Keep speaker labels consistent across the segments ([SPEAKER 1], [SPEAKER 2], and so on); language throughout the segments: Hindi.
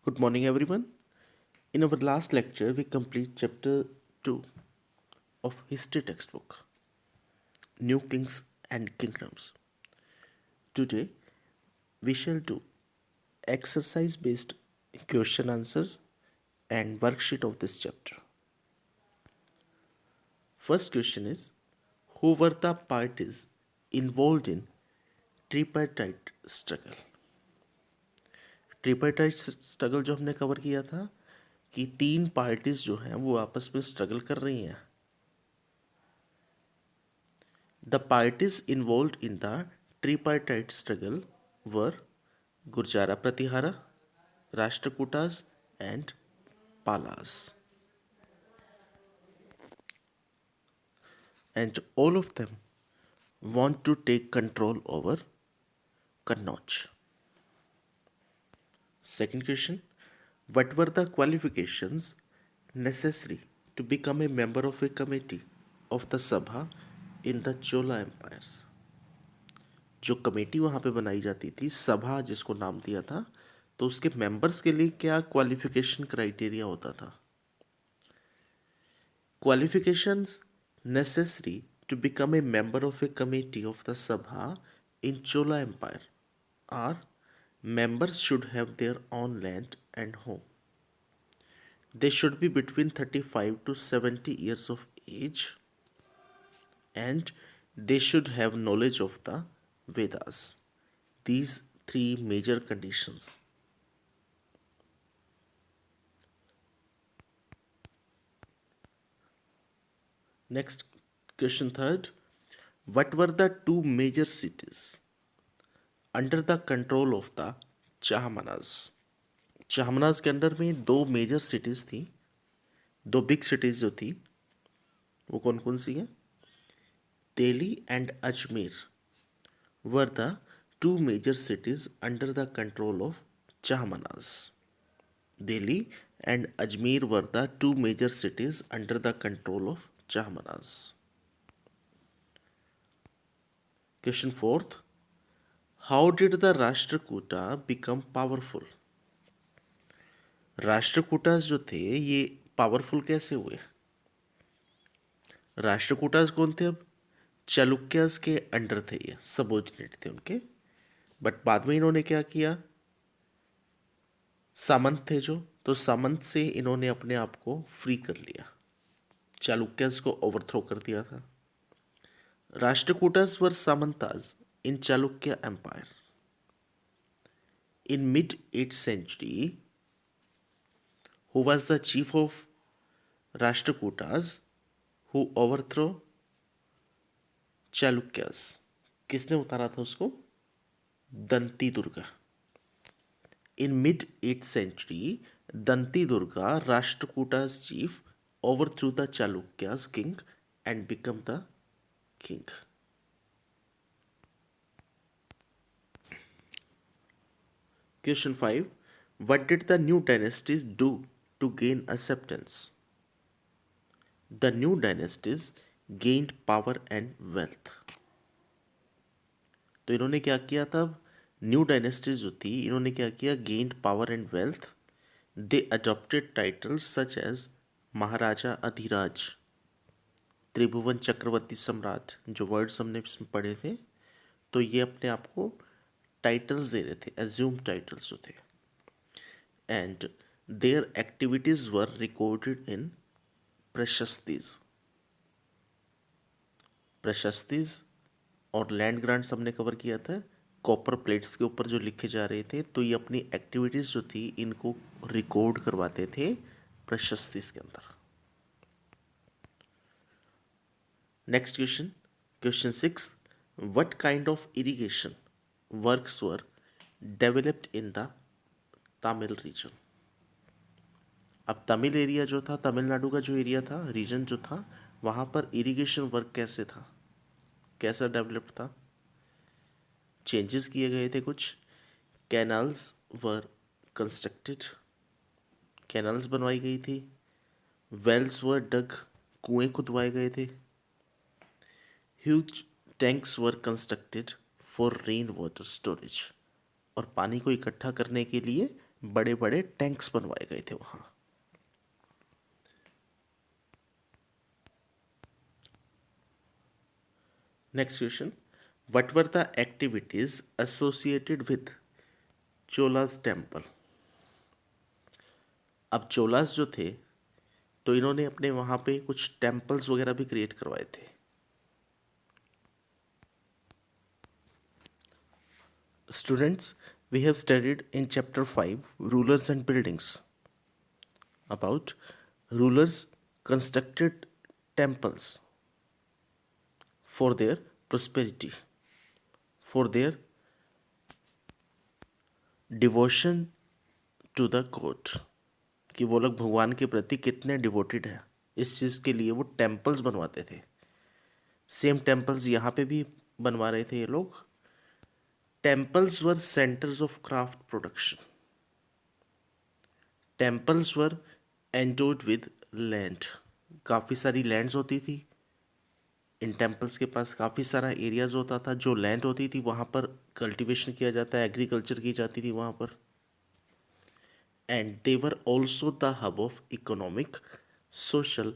[SPEAKER 1] Good morning, everyone. In our last lecture, we complete chapter 2 of history textbook, New Kings and Kingdoms. Today, we shall do exercise based question answers and worksheet of this chapter. First question is, who were the parties involved in tripartite struggle? Tripartite struggle जो हमने कवर किया था कि तीन पार्टीज जो हैं वो आपस में स्ट्रगल कर रही हैं. The parties involved in the tripartite struggle were Gurjara Pratihara, Rashtrakutas, and Palas. And all of them want to take control over Kannauj. Second question, what were the qualifications necessary to become a member of a committee of the Sabha in the Chola Empire? जो कमेटी वहाँ पे बनाई जाती थी, सभा जिसको नाम दिया था, तो उसके मेंबर्स के लिए क्या क्वालिफिकेशन क्राइटेरिया होता था? Qualifications necessary to become a member of a committee of the sabha in Chola empire are members should have their own land and home. They should be between 35 to 70 years of age and they should have knowledge of the Vedas. These three major conditions. Next question third. What were the two major cities under the control of the Chahmanas? चाहमनाज के अंडर में दो मेजर सिटीज़ थी, दो बिग सिटीज़ जो थी वो कौन कौन सी हैं? Delhi and Ajmer were the two major cities under the control of Chahamanas. Delhi and Ajmer were the two major cities under the control of Chahamanas. Question fourth. How did the Rashtrakuta become powerful? Rashtrakutas जो थे ये पावरफुल कैसे हुए? राष्ट्रकूटास कौन थे? अब चालुक्यास के अंडर थे, ये सबऑर्डिनेट थे उनके. बट बाद में इन्होंने क्या किया? सामंत थे जो, तो सामंत से इन्होंने अपने आप को फ्री कर लिया, चालुक्यास को ओवरथ्रो कर दिया था. Rashtrakutas were samantas in Chalukya empire. In mid 8th century, who was the chief of Rashtrakutas who overthrew Chalukyas? किसने उतारा था उसको? दंती Durga. In mid 8th century, Danti Durga, Rashtrakutas chief, overthrew the Chalukyas king and became the king. Question 5. What did the new dynasties do to gain acceptance? The new dynasties gained power and wealth. तो इन्होंने क्या किया था? न्यू डायनेस्टीज जो थी इन्होंने क्या किया? Gained power and wealth. They adopted titles such as Maharaja Adhiraj, Tribhuvan Chakravarti Samrat, जो वर्ड्स हमने इसमें पढ़े थे, तो ये अपने आप को टाइटल्स दे रहे थे, एज्यूम टाइटल्स जो थे. And their activities were recorded in prashastis. Prashastis और लैंड ग्रांट्स हमने कवर किया था, कॉपर प्लेट्स के ऊपर जो लिखे जा रहे थे, तो ये अपनी एक्टिविटीज़ जो थी इनको रिकॉर्ड करवाते थे प्रशस्तीज के अंदर. Next question, question 6. What kind of irrigation works were developed in the Tamil region? अब तमिल एरिया जो था, तमिलनाडु का जो एरिया था, रीजन जो था, वहाँ पर इरिगेशन वर्क कैसे था, कैसा डेवलप्ड था? चेंजेस किए गए थे कुछ. कैनाल्स वर कंस्ट्रक्टेड, कैनाल्स बनवाई गई थी. वेल्स वर डग, कुएं खुदवाए गए थे. Huge tanks were constructed for rain water storage, और पानी को इकट्ठा करने के लिए बड़े बड़े टैंक्स बनवाए गए थे वहाँ। Next question, what were the activities associated with Cholas temple. अब चोलास जो थे तो इन्होंने अपने वहाँ पे कुछ टेम्पल्स वगैरह भी क्रिएट करवाए थे। Students, we have studied in chapter 5 rulers and buildings about rulers constructed temples for their prosperity, for their devotion to the god, कि वो लोग भगवान के प्रति कितने डिवोटेड हैं, इस चीज़ के लिए वो टेम्पल्स बनवाते थे। सेम टेम्पल्स यहाँ पे भी बनवा रहे थे ये लोग। Temples were centres of craft production. Temples were endowed with land. काफ़ी सारी लैंड्स होती थी इन टेम्पल्स के पास, काफ़ी सारा एरियाज होता था, जो लैंड होती थी वहाँ पर कल्टीवेशन किया जाता है, एग्रीकल्चर की जाती थी वहाँ पर। And they were also the hub of economic, social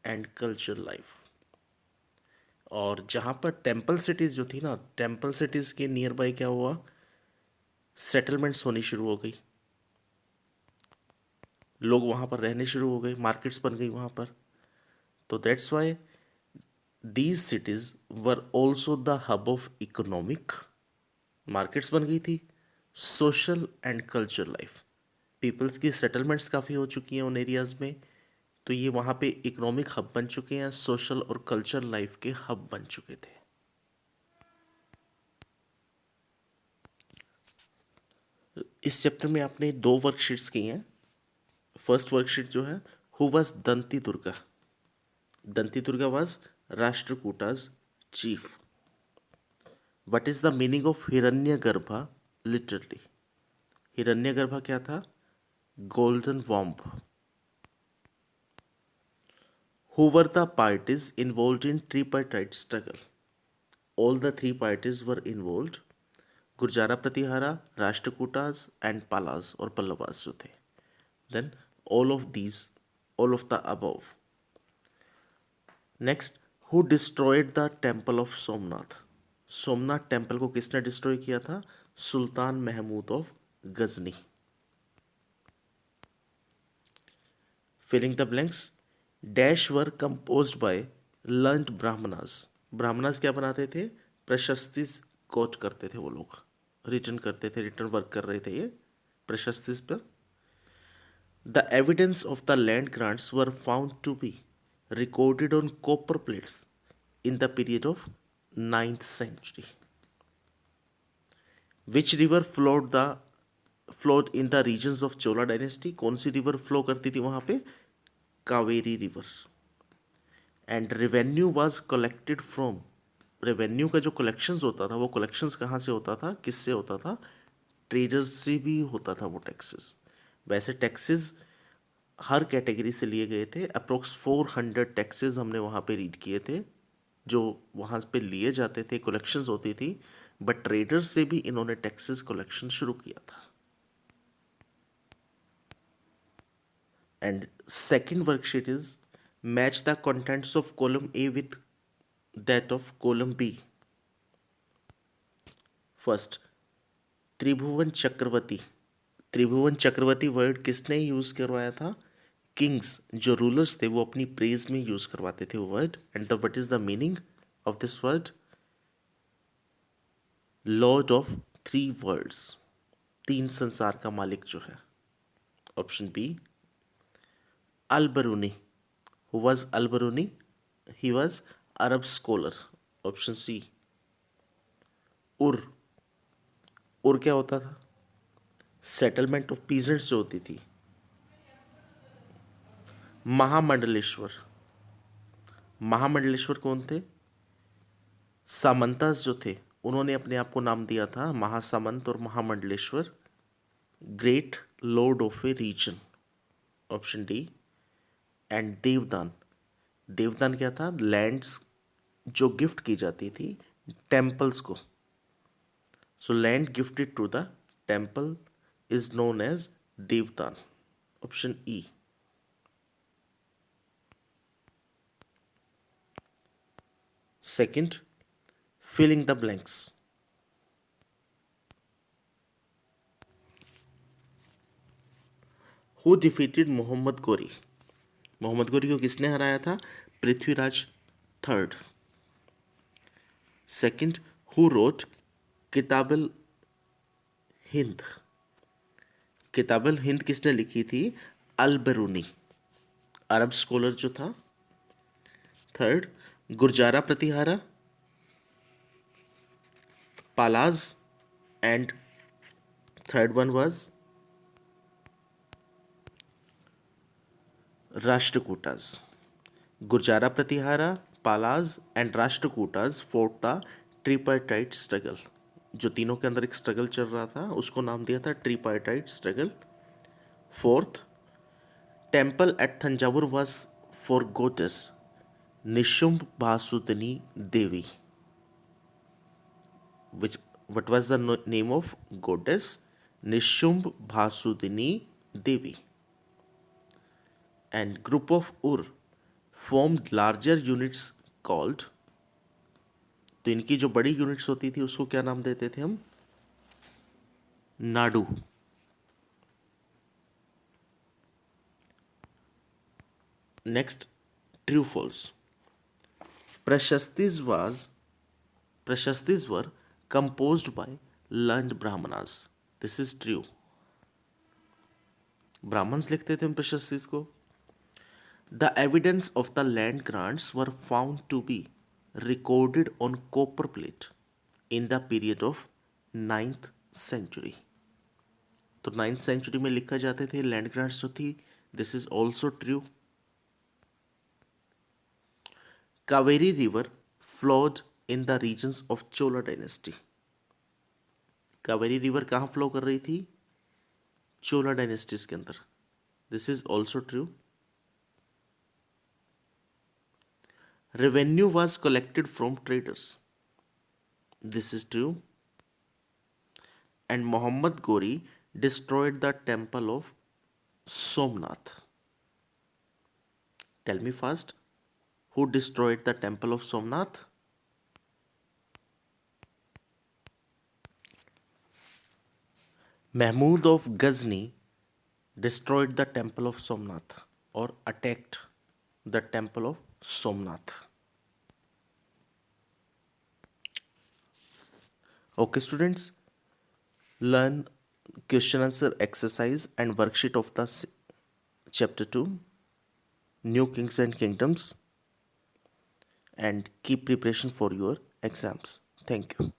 [SPEAKER 1] and cultural life. और जहाँ पर टेम्पल सिटीज़ जो थी ना, टेम्पल सिटीज़ के नियर बाई क्या हुआ, सेटलमेंट्स होनी शुरू हो गई, लोग वहाँ पर रहने शुरू हो गए, मार्केट्स बन गई वहाँ पर। तो that's why these cities were also the hub of economic, markets बन गई थी, social and culture life, peoples की सेटलमेंट्स काफ़ी हो चुकी हैं उन एरियाज़ में, तो ये वहाँ पे इकोनॉमिक हब बन चुके हैं, सोशल और कल्चर लाइफ के हब बन चुके थे। इस चैप्टर में आपने दो वर्कशीट्स की हैं। फर्स्ट वर्कशीट जो है, who was Danti Durga. Danti Durga was Rashtrakutas chief. What is the meaning of Hiranyagarbha literally. Hiranyagarbha क्या था, golden womb. Who were the parties involved in tripartite struggle? All the three parties were involved. Gurjara Pratihara, Rashtrakutas and Palas और पल्लवास जो थे। Then all of these, all of the above. Next, who destroyed the temple of Somnath. Somnath temple को किसने डिस्ट्रॉय किया था, Sultan Mahmud of Ghazni. Filling the blanks, dash were composed by learned Brahmanas. Brahmanas क्या बनाते थे, प्रशस्ति कोट करते थे वो लोग, रिटर्न करते थे, रिटर्न वर्क कर रहे थे ये प्रशस्ति पर। The evidence of the land grants were found to be recorded on copper plates in the period of 9th century. Which river flowed in the regions of Chola dynasty. कौन सी रिवर फ्लो करती थी वहाँ पे, Kaveri river. And revenue was collected from, revenue का जो कलेक्शंस होता था वो कलेक्शंस कहाँ से होता था, किससे होता था, ट्रेडर्स से भी होता था वो टैक्सेस। वैसे टैक्सेस हर कैटेगरी से लिए गए थे, अप्रोक्स 400 टैक्सेस हमने वहाँ पे रीड किए थे जो वहाँ पे लिए जाते थे, कलेक्शंस होती थी, बट ट्रेडर्स से भी इन्होंने टैक्सेस कलेक्शन शुरू किया था। And second worksheet is match the contents of column A with that of column B. First, Tribhuvan Chakravarti. Tribhuvan Chakravarti word किसने यूज करवाया था, किंग्स जो रूलर्स थे वो अपनी प्रेज में यूज करवाते थे वो word. And the what is the meaning of this word, lord of three worlds, तीन संसार का मालिक जो है। Option B, Al Biruni. Who was Al Biruni, he was Arab scholar. Option C, ur. Ur क्या होता था, सेटलमेंट ऑफ पीजेंट्स जो होती थी। महामंडलेश्वर, महामंडलेश्वर कौन थे, सामंतास जो थे उन्होंने अपने आप को नाम दिया था महासामंत और Mahamandaleshwar. Great lord of a region. Option D. And Devdan, Devdan क्या था, लैंड्स जो गिफ्ट की जाती थी टेम्पल्स को। So land gifted to the temple is known as Devdan. Option E. Second, fill in the blanks. Who defeated Mohammad Ghori? Mohammad Ghori को किसने हराया था? Prithviraj third. Second, who wrote Kitabul Hind? Kitabul Hind किसने लिखी थी? अल बरूनी, अरब स्कॉलर जो था. Third, Gurjara Pratihara, Palas, and third one was Rashtrakutas. Gurjara Pratihara, Palas and Rashtrakutas fought the tripartite struggle. जो तीनों के अंदर एक स्ट्रगल चल रहा था उसको नाम दिया था tripartite struggle. Fourth, temple at Thanjavur was for goddess Nishumbh Bhasudani Devi. Which, what was the name of goddess? Nishumbh Bhasudini Devi. And group of Ur formed larger units called. तो इनकी जो बड़ी यूनिट्स होती थी उसको क्या नाम देते थे हम? Nadu. Next, true false. Prashastis was prashastis were composed by learned brahmanas. This is true. Brahmans लिखते थे प्रशस्तिज को. The evidence of the land grants were found to be recorded on copper plate in the period of 9th century. तो 9th सेंचुरी में लिखा जाते थे लैंड ग्रांट्स जो थी. This is also true. Kaveri river flowed in the regions of Chola dynasty. Kaveri river कहाँ फ्लो कर रही थी? चोला डायनेस्टीज के अंदर. This is also true. Revenue was collected from traders. This is true. And Muhammad Gori destroyed the temple of Somnath. Tell me fast, who destroyed the temple of Somnath? Mahmud of Ghazni destroyed the temple of Somnath or attacked the temple of Somnath. Okay, students, learn question answer exercise and worksheet of the chapter 2, New Kings and Kingdoms, and keep preparation for your exams. Thank you.